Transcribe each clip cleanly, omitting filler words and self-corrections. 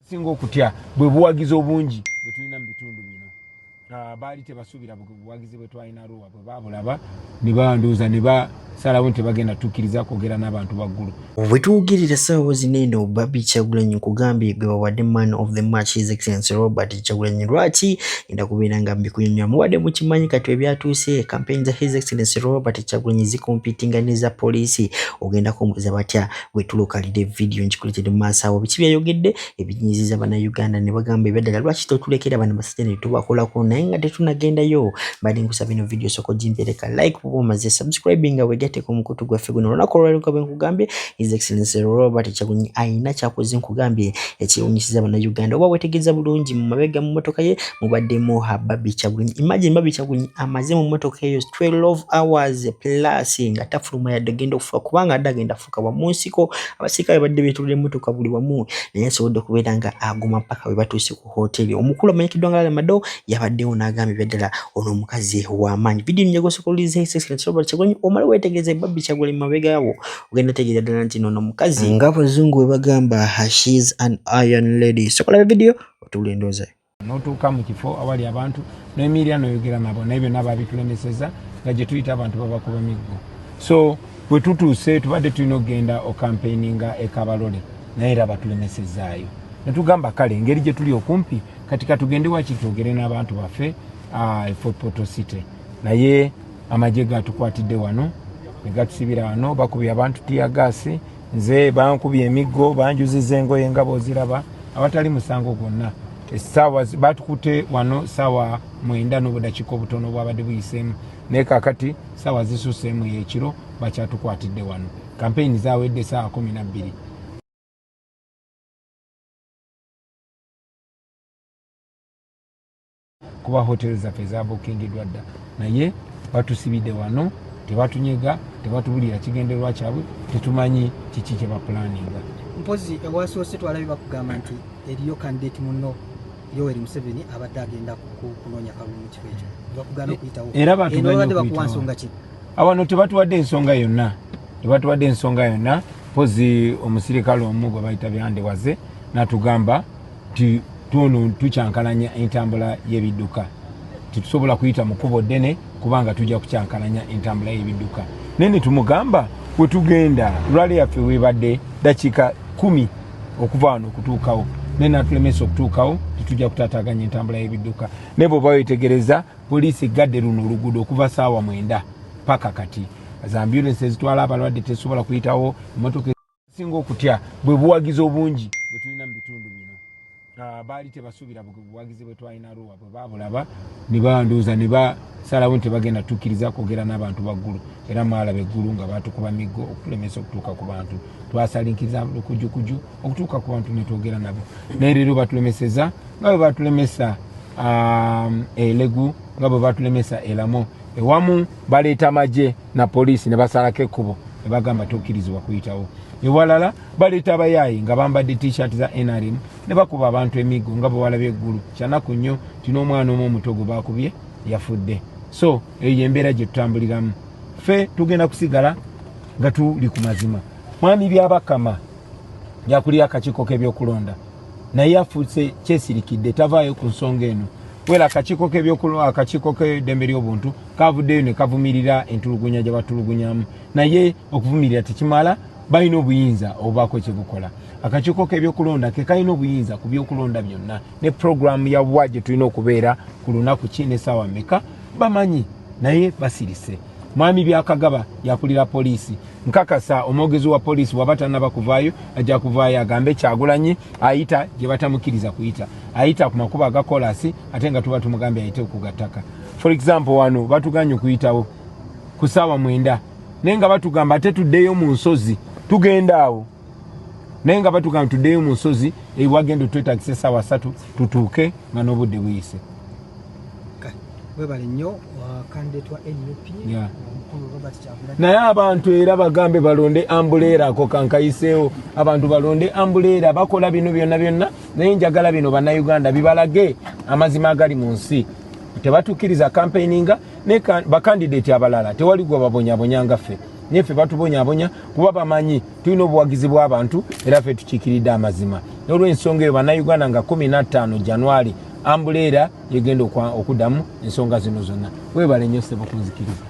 singo kutya bwe buwagizi obungi bwe tulina mu bitundu bino. Baali tebasuubira buwagizi bwe twalina Arua bwe baabulaba ne banduuza ne basalawo nti bagenda tukkiriza kwogera n'abantu baggulu. Bwe tuwugirira ssaawa zino eno Bobby Kyagulanyi nkugambye gwe bawadde man of the match His Excellency Robert Kyagulanyi. Lwaki enda kubeera nga mbikunyonyola muwadde mukimanyi kati ebyatuuse campaign za His Excellency Robert Kyagulanyi zikompitinga neza poliisi. Ogenda kumbuuza batya bwe tulokalidde video nkikuletedde mu maaso awo biki byayogedde ebinyiiziza bannayuganda ne bagamba ebyadala lwaki totulekera bano basajja ne tubakolako naye nga tetunagendayo. Badde nkusaba ino video soko gimpereka like bw'oba omaze subscribing nga wegatteko omukutu gwaffe guno olunaku olwaleero bwe nkugambye His Excellency Robert Kyagulanyi ayina kyakoze nkugambye ekyewunyisiza bannayuganda. Oba wetegeeza bulungi mu mabega mu mmotoka ye mubaddemu Bobby Kyagulanyi. Imagine Bobby Kyagulanyi amaze mu mmotoka eyo 12 hours plus nga tafuluma yadde agenda okufuka kubanga adde agenda afuka wa mu nsiko abasirikale badde beetulira emmotoka buli wamu naye asobodde okubeera nga aguma mpaka we batuuse ku hoteli. Omukulu amanyikiddwa nga Mado yabaddewo n'agamba ebyadala ono omukazi w'amaanyi. Video njegosokoliriza His Excellency Robert Kyagulanyi omale weetegeeza Bobby Kyagulanyi mabega yawo ogenda tegeeza ddala nti nono omukazi ng'abazungu bwe bagamba she's an iron lady. Sokola video otule endooza n'otuuka mu kifo awali abantu n'emirya n'oyogera nabo naye byonna baabitulemeseza nga gye tuyita abantu babakuba miggo. So bwe tutuuse tubadde tulina okugenda okampeininga ekabalole naye era batulemesezaayo ne tugamba kale engeri gye tuli okumpi kati katugende waki twogere n'abantu baffe Fort Portal City naye amagye gatukwatidde wano ne gatusibira wano bakubye abantu tiyagaasi nze bankubye emiggo banjuzizza engoye nga bw'oziraba awatali musango gwonna. Essaawa batukute wano ssaawa 9 n'obudakiika obutono bwabadde buyiseemu naye kaakati ssaawa zisuseemu y'ekiro bakyatukwatidde wano. Kampeyini zaawedde ssaawa 12. Kuba hoteli zaffe zabukingiddwa dda naye batusibidde wano tebatunyega tebatubulira kigendererwa kyabwe tetumanyi kiki kye bapulaninga. Mpozi ewasoose twalabi bakugamba nti eriyo kandidate munno Yoweri Museveni abadde agenda kunoonya kalulu mu kifo ekyo bakugana okuyitawo era batuganye bakuwansonga ki awano tebatuwadde ensonga yonna tebatuwadde ensonga yonna. Mpozi omusirikale omu gwe bayita Byandewaze n'atugamba nti tuno tukyankalanya entambula y'ebidduka titusobola kuyita mu kkubo ddene kubanga tujja kukyankalanya entambula y'ebidduka. Naye ne tumugamba bwe tugenda lwali yaffe weebadde dakiika 10 okuva wano okutuukawo naye natulemesa okutuukawo titujja kutaataaganya entambula y'ebidduka. Naye bw'oba weetegereza poliisi gadde luno oluguudo okuva ssaawa 9 paka kati za ambulensi ezitwala abalwadde tezisobola kuyitawo emmotoka singa okutya bwe buwagizi obungi bwe tulina mu bitundu bino. Baali tebasuubira buwagizi bwe twalina Arua bwe baabulaba ne banduuza ne basalawo nti bagenda tukkiriza kwogera n'abantu baggulu era mwalaba eggulu nga batukuba miggo okutulemesa okutuuka ku bantu. Twasalinkiriza lukujjukuju okutuuka ku bantu ne twogera nabo naye leero batulemeseza nga bwe batulemesa Legu nga bwe batulemesa Elamo ewamu baleeta amagye na poliisi ne basalako ekkubo ne bagamba tokkirizibwa kuyitawo. Ewalala baleeta abayaayi nga bambadde t-shirt za NRM ne bakuba abantu emiggo nga bwe walabye eggulu kyanaku nnyo tina omwana omu omuto gwe bakubye yafudde. So eyo embeera gye tutambuliramu ffe tugenda kusigala nga tuli ku mazima. Mwami Byabakama yakulira akakiiko k'ebyokulonda naye afuuse kyesirikidde tavaayo ku nsonga eno. Wera akakiiko k'ebyokulonda akakiiko k'eddembe ly'obuntu kavuddeyo ne kavumirira entulugunya gye batulugunyamu naye okuvumirira tekimala balina obuyinza obubaako kye bukola. Akakiiko k'ebyokulonda ke kalina obuyinza ku byokulonda byonna ne puroguramu ya bwa gye tulina okubeera ku lunaku ki n'essaawa mmeka bamanyi naye basirise. Mwami Byakagaba yakulira poliisi nkakasa omwogezi wa poliisi bw'aba tannaba kuvaayo ajja kuvaayo agambe Kyagulanyi ayita gye batamukkiriza kuyita ayita ku makubo aga kolasi ate nga tuba tumugambe ayite ku gattaka. For example wano batuganye okuyitawo ku ssaawa 9 naye nga batugamba ate tuddeyo mu nsozi tugenda awo naye nga batugamba tuddeyo mu nsozi wagenda otwetagisa essaawa 3 tutuuke nga n'obudde buyise. Webale nnyo candidate wa NUP omukulu Robert Kyagulanyi. Naye abantu era bagambe balonde ambuleera ako kankayiseewo abantu balonde ambuleera bakola bino byonna naye njagala bino bannayuganda bibalage amazima agali mu nsi. Tebatukkiriza campaigninga ne bakandidate abalala tewali gwe babonyabonya nga ffe naye ffe batubonyabonya kuba bamanyi tulina obuwagizi bw'abantu era ffe tukiikiridde amazima. n'olw'ensonga eyo bannayuganda nga 15 January Ambulera yegenda okuddamu ensonga zino zonna. Weebale nnyo ssebo kunzikiriza.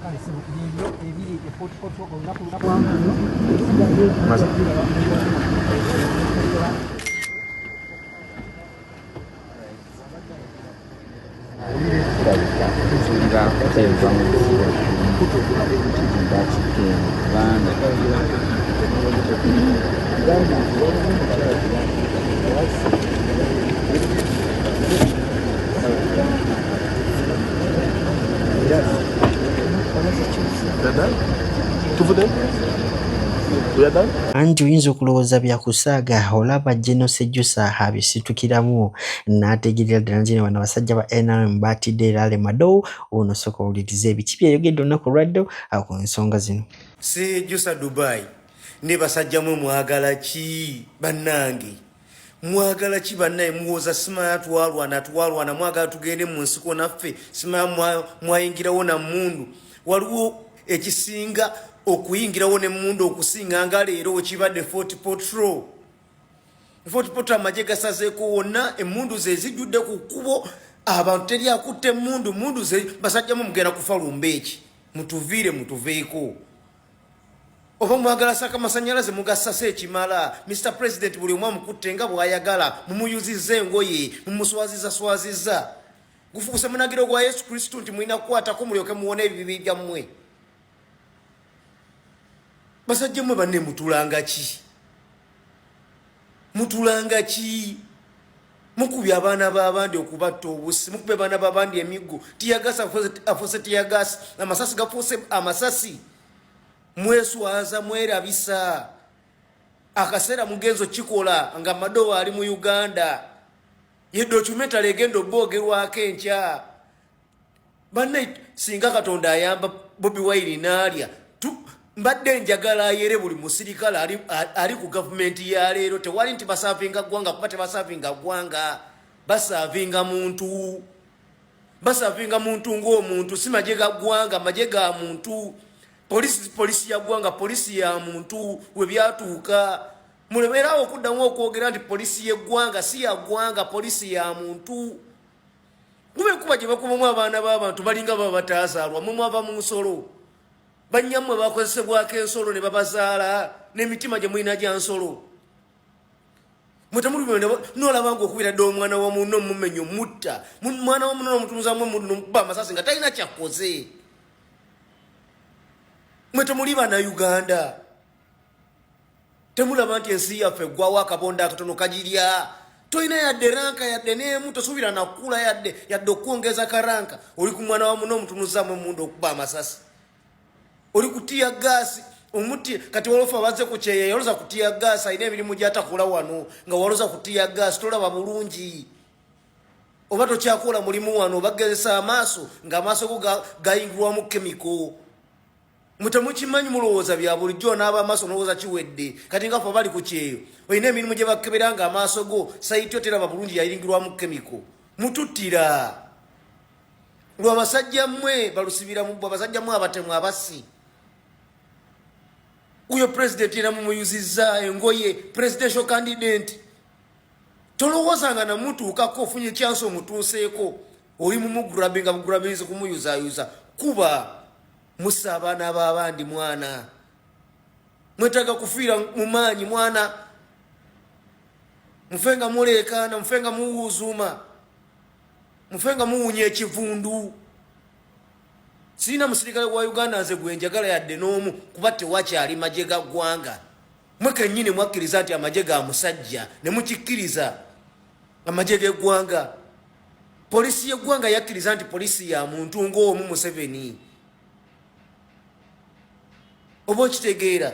Anti oyinza okulowooza byakusaaga olaba General Sejjusa abisitukiramu n'ategeerera ddala nti bano abasajja ba NRM baatidde era Mado ono sooka owulirize ebiki byayogedde olunaku lwaddo ku nsonga zino. Sejjusa Dubai ne basajja mwe mwagala ki bannange? Mwagala ki bannaye? Muwoza simaya twalwana mwagala tugende mu nsiko naffe, simaya mwayingirawo na mmundu. Waliwo ekisinga okuyingirawo ne mmundu okusinga nga leero wekibadde Fort Portal. Fort Portal amagye gasazeeko wonna, emmundu ze zijjudde ku kkubo, abantu teri akutte emmundu ze basajjamu mugenda kufa lumbeeki. Mutuveeko. Oba mwagala saka masanyalaze mugasasa ekimala. Mr. President buli omu amukutte nga bw'ayagala, mumuyuzizza engoye, mumuswaziza. Gufuuse munagiro gwa Yesu Kristo nti mulina kukwatako mulyoke muwone ebibi byammwe. Basajja mmwe banne mutulanga ki? Mukubye abaana b'abandi okubatta obusi, mukubye abaana b'abandi emiggo, tiyagasa afuuse tiyagasa, amasasi gafuuse amasasi. Mweswaza mwerabisa. Akaseera mugenzo kikola nga Mado ali mu Uganda. Ye documentary egenda oboogerwako enkya. Banne singa Katonda ayamba Bobi Wine n'alya, mbadde njagala ayere buli musirikale ali ku gavumenti ya leero. Tewali nti basaavinga ggwanga kuba tebasaavinga ggwanga. Basaavinga muntu ng'omuntu, si magye ga ggwanga, magye ga muntu. Polisi ya ggwanga, polisi ya muntu we byatuuka. Muleberaawo okuddamu okwogera nti polisi y'eggwanga si ya ggwanga, polisi ya muntu. Mube kuba gye bakubamu abaana b'abantu balinga baba bataazaalwa, mwe mwava mu nsolo. Bannyammwe bakozesebwako ensolo ne babazaala n'emitima gye mulina gya nsolo. Nolaba ng'okubira dde omwana wa munno mumenya omutta. Mwana wa munno omutunuzaamu muba amasasi nga talina kyakoze. Mwe temuli Bannayuganda. Temulaba nti ensi yaffe eggwawo akabonda akatono kagirya. Toyina yadde ranka yadde n'emu, tosuubira nakula yadde okwongeza karanka. Oli ku mwana wa munno omutunuzaamu emundu okuba amasasi. Oli kutiya gaasi omuti kati walofa baze ku kyeya yaloza kutiya gaasi ayina emirimu gy'atakola wano nga waloza kutiya gaasi tolaba bulungi. Oba tokyakola mulimu wano bagezesa amaaso ng'amaaso go gayingirwamu kemiko. Mutamukimanyi mulowooza bya bulijjo n'aba amaaso n'olowooza kiwedde. Kati nga ffe bali ku kyeyo olina emirimu gye bakebera nga amaaso go sayiti oteraba bulungi yayingirwamu kemiko. Mututtira lwa basajja mmwe balusibira mu basajja mmwe abatemu abasi. Uyo president ina mumuyuzizza engoye presidential candidate. Tolowoozanga na muntu ukako ofunye kyanso omutuuseeko oli mugurabinga kumuyuzayuza. Kuba musa abaana b'abandi mwana. Mwetaaga kufiira mu maanyi mwana. Mufenga muleekaana, mufenga muwuuzuma, mufenga muwunya ekivundu. Sina musirikale wa Uganda nze gwe njagala yadde n'omu kuba tewakyali magye ga ggwanga. Mwe kennyini mwakkiriza nti amagye ga musajja ne mukikkiriza amagye g'eggwanga. Polisi y'eggwanga yakkiriza nti polisi ya muntu ng'omu Museveni. Oba okitegeera?